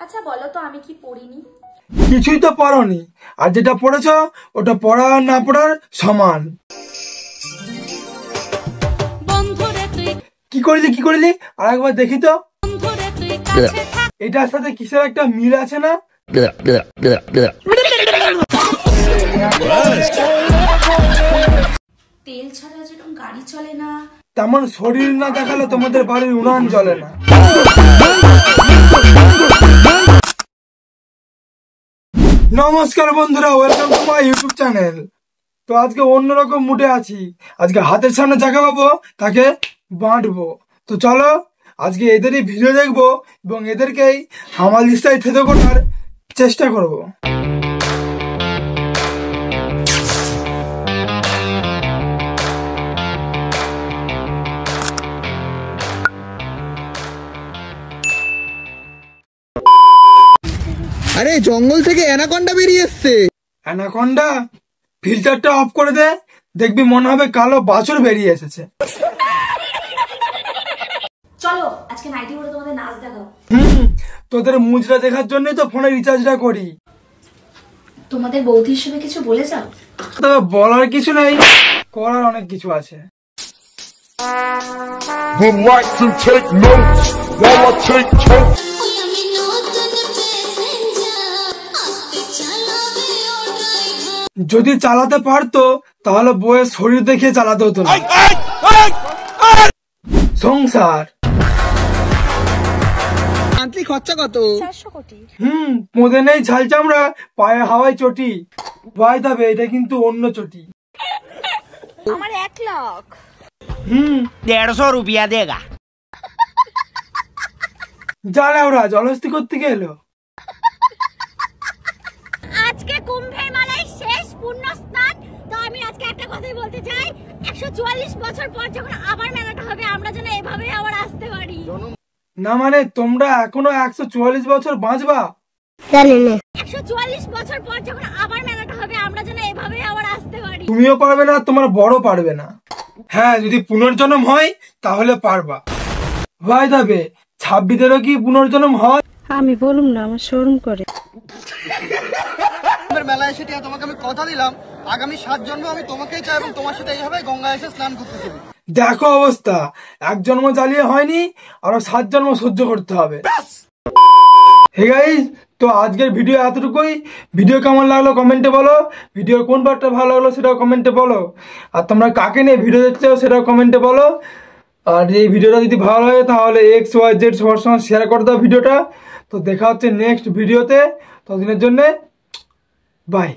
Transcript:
আচ্ছা বলো তো আমি কি পড়িনি? কিছুই তো পড়োনি, আর যেটা পড়েছো ওটা পড়া আর না পড়ার সমান। কি করলি আর একবার দেখি তো। এটার সাথে কিসের একটা মিল আছে না? তেল ছাড়া যেরকম গাড়ি চলে না, তেমন শরীর না দেখালে তোমাদের বাড়ির উড়ান চলে না। নমস্কার বন্ধুরা, welcome to my YouTube channel. তো আজকে অন্যরকম মুডে আছি। আজকে হাতের সামনে যাকে পাবো তাকে বাঁটবো। তো চলো আজকে এদেরই ভিডিও দেখবো এবং এদেরকেই আমার লিস্টায় থেতো করার চেষ্টা করবো। আরে জঙ্গল থেকে অ্যানাকন্ডা বেরিয়ে এসছে। অ্যানাকন্ডা? ফিল্টারটা অফ করে দে, দেখবি মনে হবে কালো বাছুর বেরিয়ে এসেছে। চলো আজকে নাইটি পরে তোমাদের নাচ দেখাও। তোদের মুজরা দেখার জন্যই তো ফোনে রিচার্জটা করি। তোমাদের বৌদি হিসেবে কিছু বলে যাও। তবে বলার কিছু নেই, করার অনেক কিছু আছে। Would like to take notes while I take totes. যদি চালাতে পারতো তাহলে বউয়ের শরীর দেখে চালাতে হতো না। সংসার মান্থলি খরচা কত? 400 কোটি। পোঁদে নেই ছাল চামড়া, পায়ে হাওয়ায় চটি। ভাই দাবে এটা কিন্তু অন্য চটি। আমার 1 লাখ। 150 रुपया देगा। জানে ওরা জলস্তি করতে গেলো। আজকে কুম্ভের মেলায় শেষ পূর্ণ স্নান। তো আমি আজকে একটা কথাই বলতে চাই, 144 বছর পর যখন আবার মেলাটা হবে আমরা যেন এভাবে আবার আসতে পারি। না মানে তোমরা এখনো 144 বছর বাঁচবা? জানি না। 144 বছর পর যখন আবার মেলাটা হবে আমরা যেন এভাবে আবার আসতে পারি। তুমিও পারবে না, তোমার বড় পারবে না। হ্যাঁ যদি পুনর্জন্ম হয় তাহলে পারবা। ভাই দাবে 26-এরও কি পুনর্জন্ম হয়? আমি বলুম না, আমার শরম করে। মেলায় এসে তোমাকে আমি কথা দিলাম, আগামী 7 জন্ম আমি তোমাকেই চাই এবং তোমার সাথে এইভাবে গঙ্গায় এসে স্নান করতে চাই। দেখো অবস্থা, 1 জন্ম জ্বালিয়ে হয়নি, আরো 7 জন্ম সহ্য করতে হবে। হে গাইস, তো আজকের ভিডিও এতটুকুই। ভিডিও কেমন লাগলো কমেন্টে বলো, ভিডিওর কোন পার্টটা ভালো লাগলো সেটাও কমেন্টে বলো, আর তোমরা কাকে নিয়ে ভিডিও দেখতে চাও সেটাও কমেন্টে বলো। আর এই ভিডিওটা যদি ভালো লাগে তাহলে XYZ সবার সঙ্গে শেয়ার করে দাও ভিডিওটা। তো দেখা হচ্ছে নেক্সট ভিডিওতে, ততদিনের জন্যে বাই।